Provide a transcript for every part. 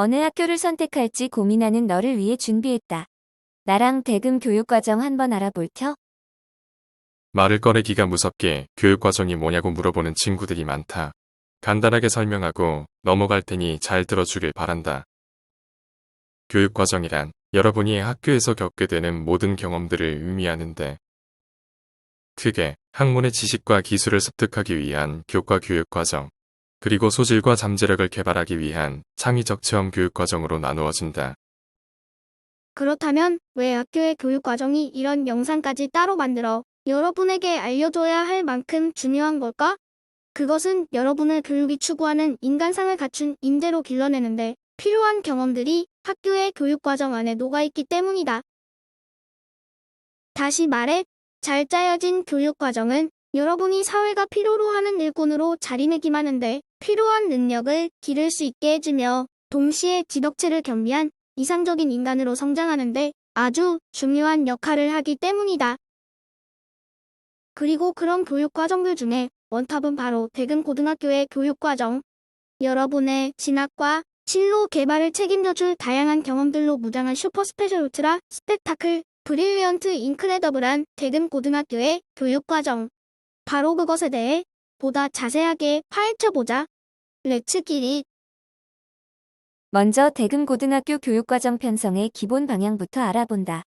어느 학교를 선택할지 고민하는 너를 위해 준비했다. 나랑 대금 교육과정 한번 알아볼 텨? 말을 꺼내기가 무섭게 교육과정이 뭐냐고 물어보는 친구들이 많다. 간단하게 설명하고 넘어갈 테니 잘 들어주길 바란다. 교육과정이란 여러분이 학교에서 겪게 되는 모든 경험들을 의미하는데, 크게 학문의 지식과 기술을 습득하기 위한 교과 교육과정, 그리고 소질과 잠재력을 개발하기 위한 창의적 체험 교육과정으로 나누어진다. 그렇다면 왜 학교의 교육과정이 이런 영상까지 따로 만들어 여러분에게 알려줘야 할 만큼 중요한 걸까? 그것은 여러분의 교육이 추구하는 인간상을 갖춘 인재로 길러내는데 필요한 경험들이 학교의 교육과정 안에 녹아있기 때문이다. 다시 말해, 잘 짜여진 교육과정은 여러분이 사회가 필요로 하는 일꾼으로 자리매김하는데 필요한 능력을 기를 수 있게 해주며 동시에 지덕체를 겸비한 이상적인 인간으로 성장하는데 아주 중요한 역할을 하기 때문이다. 그리고 그런 교육과정들 중에 원탑은 바로 대금고등학교의 교육과정. 여러분의 진학과 진로 개발을 책임져줄 다양한 경험들로 무장한 슈퍼 스페셜 울트라 스펙타클 브릴리언트 인크레더블한 대금고등학교의 교육과정. 바로 그것에 대해 보다 자세하게 파헤쳐보자. 렛츠 기릿. 먼저 대금고등학교 교육과정 편성의 기본 방향부터 알아본다.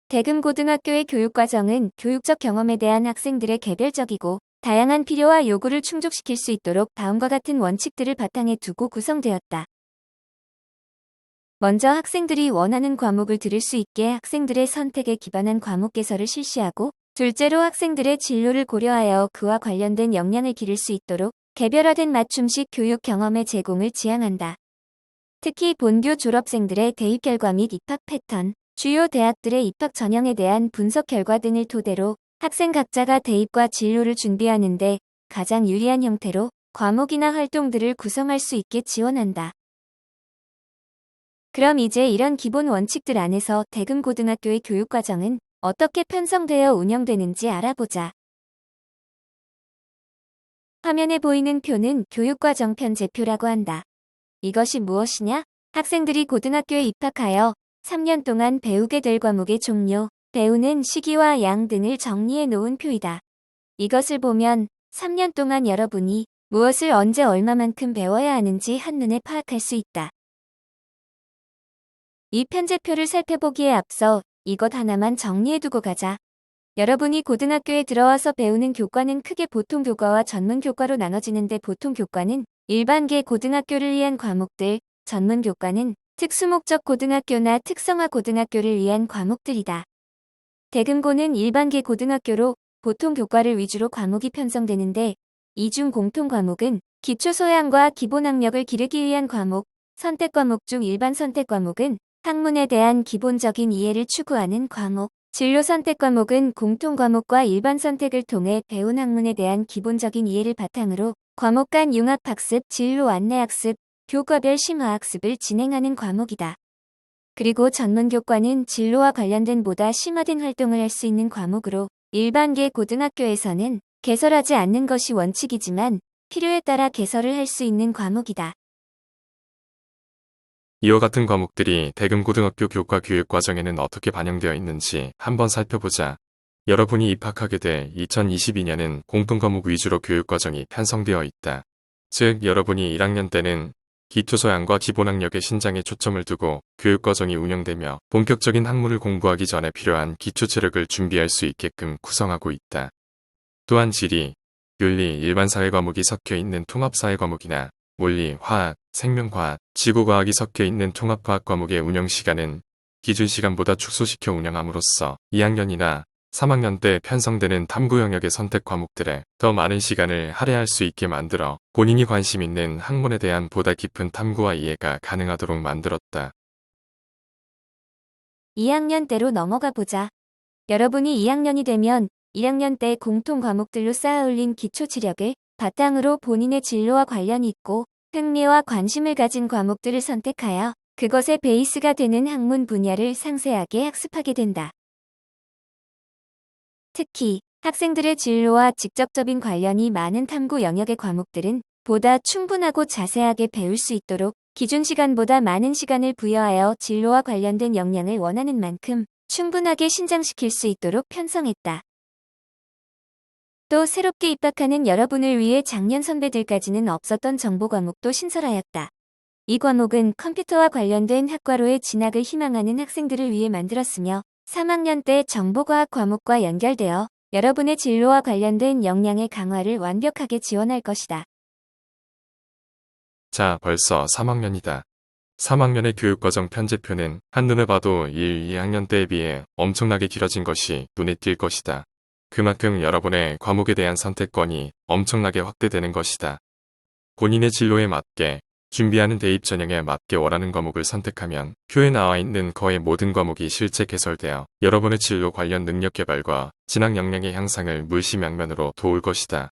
대금고등학교의 교육과정은 교육적 경험에 대한 학생들의 개별적이고 다양한 필요와 요구를 충족시킬 수 있도록 다음과 같은 원칙들을 바탕에 두고 구성되었다. 먼저 학생들이 원하는 과목을 들을 수 있게 학생들의 선택에 기반한 과목 개설을 실시하고, 둘째로 학생들의 진로를 고려하여 그와 관련된 역량을 기를 수 있도록 개별화된 맞춤식 교육 경험의 제공을 지향한다. 특히 본교 졸업생들의 대입 결과 및 입학 패턴, 주요 대학들의 입학 전형에 대한 분석 결과 등을 토대로 학생 각자가 대입과 진로를 준비하는 데 가장 유리한 형태로 과목이나 활동들을 구성할 수 있게 지원한다. 그럼 이제 이런 기본 원칙들 안에서 대금고등학교의 교육과정은 어떻게 편성되어 운영되는지 알아보자. 화면에 보이는 표는 교육과정 편제표라고 한다. 이것이 무엇이냐? 학생들이 고등학교에 입학하여 3년 동안 배우게 될 과목의 종류, 배우는 시기와 양 등을 정리해 놓은 표이다. 이것을 보면 3년 동안 여러분이 무엇을 언제 얼마만큼 배워야 하는지 한눈에 파악할 수 있다. 이 편제표를 살펴보기에 앞서 이것 하나만 정리해두고 가자. 여러분이 고등학교에 들어와서 배우는 교과는 크게 보통 교과와 전문 교과로 나눠지는데, 보통 교과는 일반계 고등학교를 위한 과목들, 전문 교과는 특수목적 고등학교나 특성화 고등학교를 위한 과목들이다. 대금고는 일반계 고등학교로 보통 교과를 위주로 과목이 편성되는데, 이 중 공통 과목은 기초소양과 기본학력을 기르기 위한 과목, 선택 과목 중 일반 선택 과목은 학문에 대한 기본적인 이해를 추구하는 과목, 진로 선택 과목은 공통 과목과 일반 선택을 통해 배운 학문에 대한 기본적인 이해를 바탕으로 과목 간 융합학습, 진로 안내학습, 교과별 심화학습을 진행하는 과목이다. 그리고 전문교과는 진로와 관련된 보다 심화된 활동을 할 수 있는 과목으로 일반계 고등학교에서는 개설하지 않는 것이 원칙이지만 필요에 따라 개설을 할 수 있는 과목이다. 이와 같은 과목들이 대금고등학교 교과 교육과정에는 어떻게 반영되어 있는지 한번 살펴보자. 여러분이 입학하게 될 2022년은 공통과목 위주로 교육과정이 편성되어 있다. 즉, 여러분이 1학년 때는 기초소양과 기본학력의 신장에 초점을 두고 교육과정이 운영되며 본격적인 학문을 공부하기 전에 필요한 기초체력을 준비할 수 있게끔 구성하고 있다. 또한 지리, 윤리, 일반사회 과목이 섞여 있는 통합사회 과목이나 물리, 화학, 생명과학, 지구과학이 섞여 있는 통합과학 과목의 운영 시간은 기준 시간보다 축소시켜 운영함으로써 2학년이나 3학년 때 편성되는 탐구 영역의 선택 과목들에 더 많은 시간을 할애할 수 있게 만들어 본인이 관심 있는 학문에 대한 보다 깊은 탐구와 이해가 가능하도록 만들었다. 2학년 때로 넘어가 보자. 여러분이 2학년이 되면 1학년 때 공통 과목들로 쌓아 올린 기초 지력을 바탕으로 본인의 진로와 관련이 있고 흥미와 관심을 가진 과목들을 선택하여 그것의 베이스가 되는 학문 분야를 상세하게 학습하게 된다. 특히 학생들의 진로와 직접적인 관련이 많은 탐구 영역의 과목들은 보다 충분하고 자세하게 배울 수 있도록 기준 시간보다 많은 시간을 부여하여 진로와 관련된 역량을 원하는 만큼 충분하게 신장시킬 수 있도록 편성했다. 또 새롭게 입학하는 여러분을 위해 작년 선배들까지는 없었던 정보 과목도 신설하였다. 이 과목은 컴퓨터와 관련된 학과로의 진학을 희망하는 학생들을 위해 만들었으며 3학년 때 정보과학 과목과 연결되어 여러분의 진로와 관련된 역량의 강화를 완벽하게 지원할 것이다. 자, 벌써 3학년이다. 3학년의 교육과정 편제표는 한눈에 봐도 1, 2학년 때에 비해 엄청나게 길어진 것이 눈에 띌 것이다. 그만큼 여러분의 과목에 대한 선택권이 엄청나게 확대되는 것이다. 본인의 진로에 맞게 준비하는 대입 전형에 맞게 원하는 과목을 선택하면 표에 나와 있는 거의 모든 과목이 실제 개설되어 여러분의 진로 관련 능력 개발과 진학 역량의 향상을 물심양면으로 도울 것이다.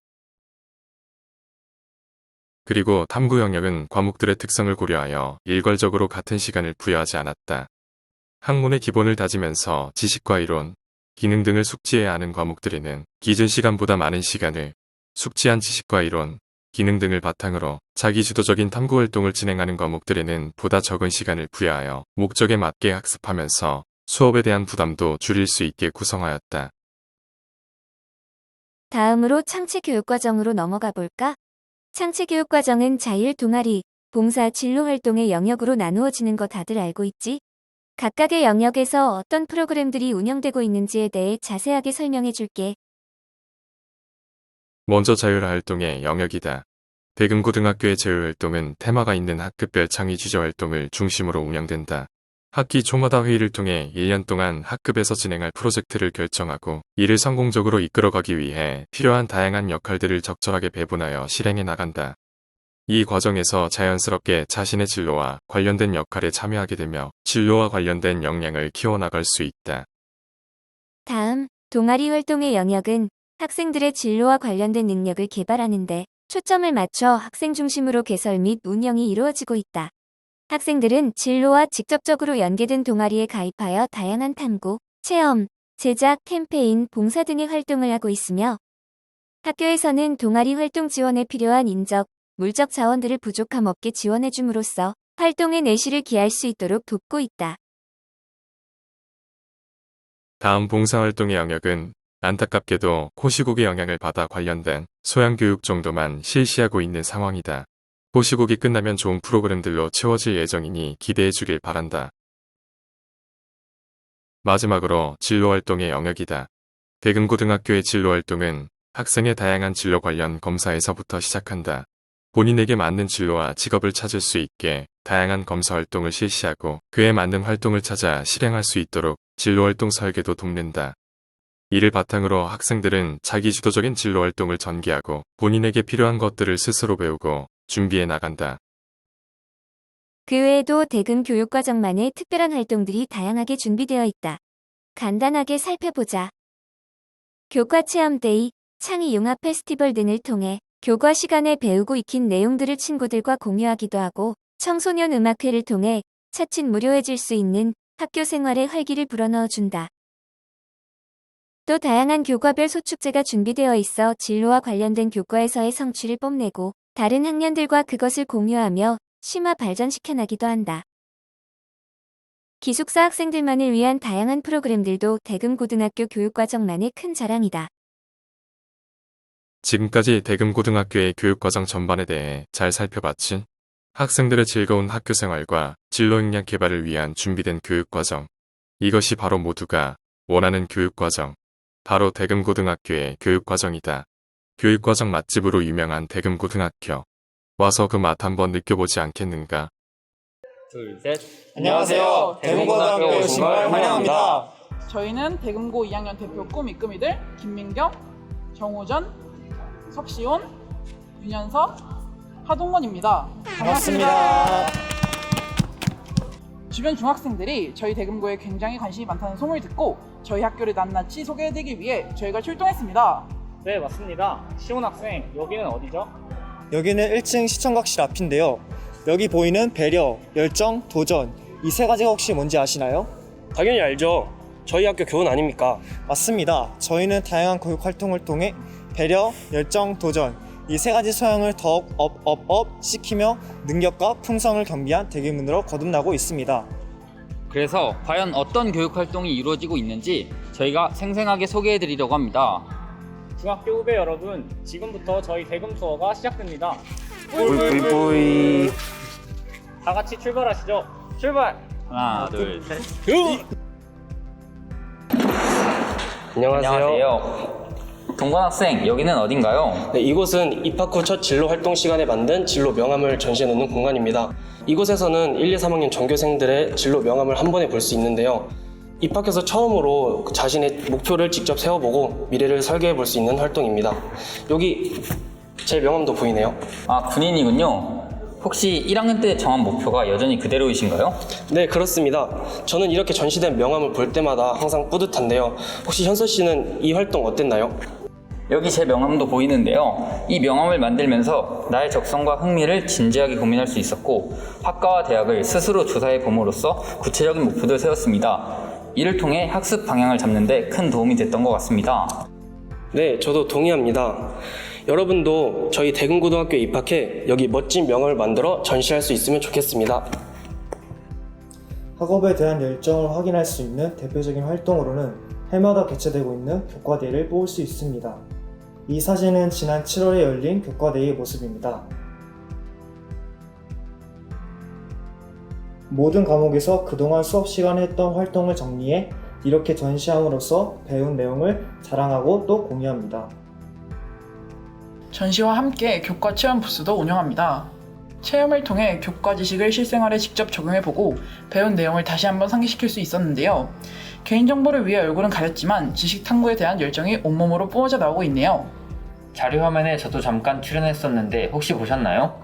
그리고 탐구 영역은 과목들의 특성을 고려하여 일괄적으로 같은 시간을 부여하지 않았다. 학문의 기본을 다지면서 지식과 이론, 기능 등을 숙지해야 하는 과목들에는 기준 시간보다 많은 시간을, 숙지한 지식과 이론, 기능 등을 바탕으로 자기주도적인 탐구 활동을 진행하는 과목들에는 보다 적은 시간을 부여하여 목적에 맞게 학습하면서 수업에 대한 부담도 줄일 수 있게 구성하였다. 다음으로 창체교육과정으로 넘어가 볼까? 창체교육과정은 자율 동아리, 봉사 진로 활동의 영역으로 나누어지는 거 다들 알고 있지? 각각의 영역에서 어떤 프로그램들이 운영되고 있는지에 대해 자세하게 설명해 줄게. 먼저 자율활동의 영역이다. 대금고등학교의 자율활동은 테마가 있는 학급별 창의 주제활동을 중심으로 운영된다. 학기 초마다 회의를 통해 1년 동안 학급에서 진행할 프로젝트를 결정하고 이를 성공적으로 이끌어가기 위해 필요한 다양한 역할들을 적절하게 배분하여 실행해 나간다. 이 과정에서 자연스럽게 자신의 진로와 관련된 역할에 참여하게 되며 진로와 관련된 역량을 키워나갈 수 있다. 다음, 동아리 활동의 영역은 학생들의 진로와 관련된 능력을 개발하는데 초점을 맞춰 학생 중심으로 개설 및 운영이 이루어지고 있다. 학생들은 진로와 직접적으로 연계된 동아리에 가입하여 다양한 탐구, 체험, 제작, 캠페인, 봉사 등의 활동을 하고 있으며 학교에서는 동아리 활동 지원에 필요한 인적, 물적 자원들을 부족함 없게 지원해 줌으로써 활동에 내실을 기할 수 있도록 돕고 있다. 다음 봉사활동의 영역은 안타깝게도 코시국의 영향을 받아 관련된 소양교육 정도만 실시하고 있는 상황이다. 코시국이 끝나면 좋은 프로그램들로 채워질 예정이니 기대해 주길 바란다. 마지막으로 진로활동의 영역이다. 대금고등학교의 진로활동은 학생의 다양한 진로 관련 검사에서부터 시작한다. 본인에게 맞는 진로와 직업을 찾을 수 있게 다양한 검사 활동을 실시하고 그에 맞는 활동을 찾아 실행할 수 있도록 진로활동 설계도 돕는다. 이를 바탕으로 학생들은 자기주도적인 진로활동을 전개하고 본인에게 필요한 것들을 스스로 배우고 준비해 나간다. 그 외에도 대금 교육과정만의 특별한 활동들이 다양하게 준비되어 있다. 간단하게 살펴보자. 교과 체험데이, 창의 융합 페스티벌 등을 통해 교과 시간에 배우고 익힌 내용들을 친구들과 공유하기도 하고 청소년 음악회를 통해 차츰 무료해질 수 있는 학교 생활에 활기를 불어넣어준다. 또 다양한 교과별 소축제가 준비되어 있어 진로와 관련된 교과에서의 성취를 뽐내고 다른 학년들과 그것을 공유하며 심화 발전시켜나기도 한다. 기숙사 학생들만을 위한 다양한 프로그램들도 대금고등학교 교육과정만의 큰 자랑이다. 지금까지 대금고등학교의 교육과정 전반에 대해 잘 살펴봤지? 학생들의 즐거운 학교생활과 진로 역량 개발을 위한 준비된 교육과정. 이것이 바로 모두가 원하는 교육과정. 바로 대금고등학교의 교육과정이다. 교육과정 맛집으로 유명한 대금고등학교. 와서 그 맛 한번 느껴보지 않겠는가? 둘, 셋. 안녕하세요. 대금고등학교에 오신 걸 환영합니다. 저희는 대금고 2학년 대표 꿈 이끄미들 김민경, 정호전, 석시온, 윤현석, 하동원입니다. 반갑습니다. 주변 중학생들이 저희 대금고에 굉장히 관심이 많다는 소문을 듣고 저희 학교를 낱낱이 소개해드리기 위해 저희가 출동했습니다. 네, 맞습니다. 시온 학생, 여기는 어디죠? 여기는 1층 시청각실 앞인데요. 여기 보이는 배려, 열정, 도전 이 세 가지가 혹시 뭔지 아시나요? 당연히 알죠. 저희 학교 교원 아닙니까? 맞습니다. 저희는 다양한 교육 활동을 통해 배려, 열정, 도전 이 세 가지 소양을 더욱 업 시키며 능력과 풍성을 겸비한 대규모로 거듭나고 있습니다. 그래서 과연 어떤 교육 활동이 이루어지고 있는지 저희가 생생하게 소개해 드리려고 합니다. 중학교 후배 여러분, 지금부터 저희 대금 투어가 시작됩니다. 뿌이. 다 같이 출발하시죠. 출발! 하나, 둘, 셋. 안녕하세요. 동건 학생, 여기는 어딘가요? 네, 이곳은 입학 후 첫 진로 활동 시간에 만든 진로 명함을 전시해 놓는 공간입니다. 이곳에서는 1, 2, 3학년 전교생들의 진로 명함을 한 번에 볼 수 있는데요. 입학해서 처음으로 자신의 목표를 직접 세워보고 미래를 설계해 볼 수 있는 활동입니다. 여기 제 명함도 보이네요. 아, 군인이군요. 혹시 1학년 때 정한 목표가 여전히 그대로이신가요? 네, 그렇습니다. 저는 이렇게 전시된 명함을 볼 때마다 항상 뿌듯한데요. 혹시 현서 씨는 이 활동 어땠나요? 여기 제 명함도 보이는데요. 이 명함을 만들면서 나의 적성과 흥미를 진지하게 고민할 수 있었고 학과와 대학을 스스로 조사해 봄으로써 구체적인 목표를 세웠습니다. 이를 통해 학습 방향을 잡는 데 큰 도움이 됐던 것 같습니다. 네, 저도 동의합니다. 여러분도 저희 대금고등학교에 입학해 여기 멋진 명함을 만들어 전시할 수 있으면 좋겠습니다. 학업에 대한 열정을 확인할 수 있는 대표적인 활동으로는 해마다 개최되고 있는 교과대회를 뽑을 수 있습니다. 이 사진은 지난 7월에 열린 교과대회의 모습입니다. 모든 과목에서 그동안 수업 시간에 했던 활동을 정리해 이렇게 전시함으로써 배운 내용을 자랑하고 또 공유합니다. 전시와 함께 교과 체험 부스도 운영합니다. 체험을 통해 교과 지식을 실생활에 직접 적용해보고 배운 내용을 다시 한번 상기시킬 수 있었는데요. 개인정보를 위해 얼굴은 가렸지만 지식 탐구에 대한 열정이 온몸으로 뿜어져 나오고 있네요. 자료 화면에 저도 잠깐 출연했었는데 혹시 보셨나요?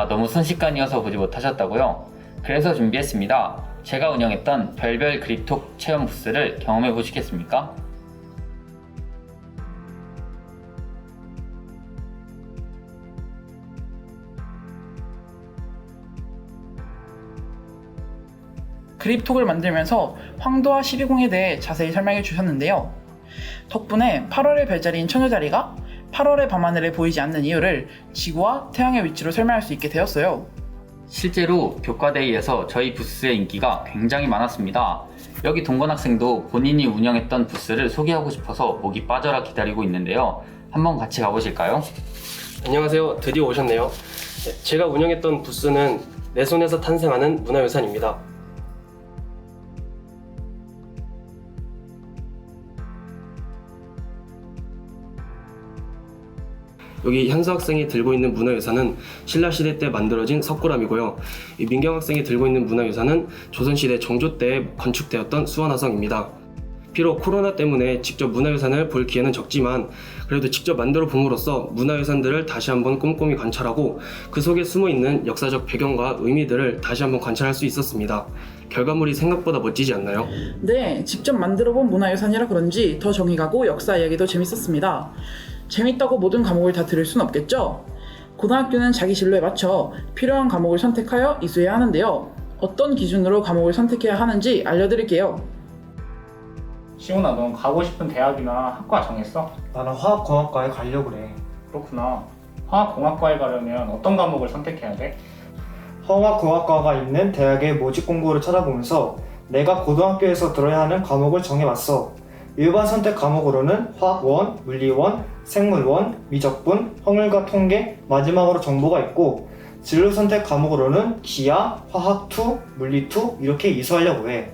너무 순식간이어서 보지 못하셨다고요? 그래서 준비했습니다. 제가 운영했던 별별 그립톡 체험 부스를 경험해 보시겠습니까? 그립톡을 만들면서 황도와 12공에 대해 자세히 설명해 주셨는데요. 덕분에 8월의 별자리인 처녀자리가 8월의 밤하늘에 보이지 않는 이유를 지구와 태양의 위치로 설명할 수 있게 되었어요. 실제로 교과대회에서 저희 부스의 인기가 굉장히 많았습니다. 여기 동건 학생도 본인이 운영했던 부스를 소개하고 싶어서 목이 빠져라 기다리고 있는데요. 한번 같이 가보실까요? 안녕하세요. 드디어 오셨네요. 제가 운영했던 부스는 내 손에서 탄생하는 문화유산입니다. 여기 현수 학생이 들고 있는 문화유산은 신라시대 때 만들어진 석굴암이고요. 이 민경 학생이 들고 있는 문화유산은 조선시대 정조 때 건축되었던 수원화성입니다. 비록 코로나 때문에 직접 문화유산을 볼 기회는 적지만 그래도 직접 만들어 봄으로써 문화유산들을 다시 한번 꼼꼼히 관찰하고 그 속에 숨어있는 역사적 배경과 의미들을 다시 한번 관찰할 수 있었습니다. 결과물이 생각보다 멋지지 않나요? 네, 직접 만들어본 문화유산이라 그런지 더 정이 가고 역사 이야기도 재밌었습니다. 재밌다고 모든 과목을 다 들을 순 없겠죠? 고등학교는 자기 진로에 맞춰 필요한 과목을 선택하여 이수해야 하는데요. 어떤 기준으로 과목을 선택해야 하는지 알려드릴게요. 시온아, 넌 가고 싶은 대학이나 학과 정했어? 나는 화학공학과에 가려고 그래. 그렇구나. 화학공학과에 가려면 어떤 과목을 선택해야 돼? 화학공학과가 있는 대학의 모집 공고를 찾아보면서 내가 고등학교에서 들어야 하는 과목을 정해봤어. 일반 선택 과목으로는 화학원, 물리원, 생물원, 미적분, 확률과 통계, 마지막으로 정보가 있고 진로 선택 과목으로는 기하, 화학2, 물리2 이렇게 이수하려고 해.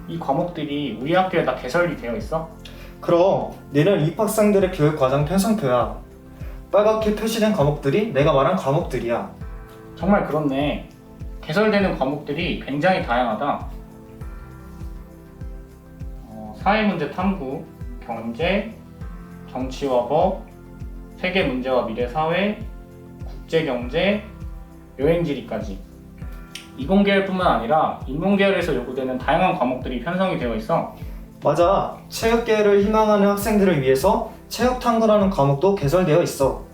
이 과목들이 우리 학교에 다 개설이 되어 있어? 그럼 내년 입학생들의 교육과정 편성표야. 빨갛게 표시된 과목들이 내가 말한 과목들이야. 정말 그렇네. 개설되는 과목들이 굉장히 다양하다. 사회문제 탐구, 경제, 정치와 법, 세계 문제와 미래 사회, 국제경제, 여행지리까지. 이공계열뿐만 아니라 인문계열에서 요구되는 다양한 과목들이 편성이 되어 있어. 맞아. 체육계를 희망하는 학생들을 위해서 체육탐구라는 과목도 개설되어 있어.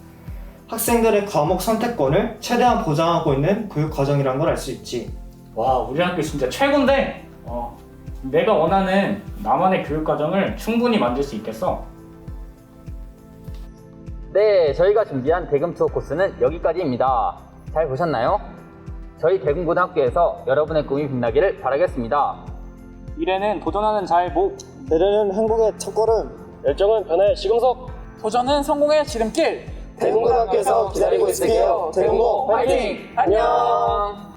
학생들의 과목 선택권을 최대한 보장하고 있는 교육과정이라는 걸 알 수 있지. 와, 우리 학교 진짜 최고인데? 내가 원하는 나만의 교육과정을 충분히 만들 수 있겠어. 네, 저희가 준비한 대금 투어 코스는 여기까지입니다. 잘 보셨나요? 저희 대금고등학교에서 여러분의 꿈이 빛나기를 바라겠습니다. 미래는 도전하는 자의 목. 내려는 행복의 첫걸음. 열정은 변화의 시금석. 도전은 성공의 지름길. 대금고등학교에서 기다리고 있을게요. 대금고 화이팅! 안녕!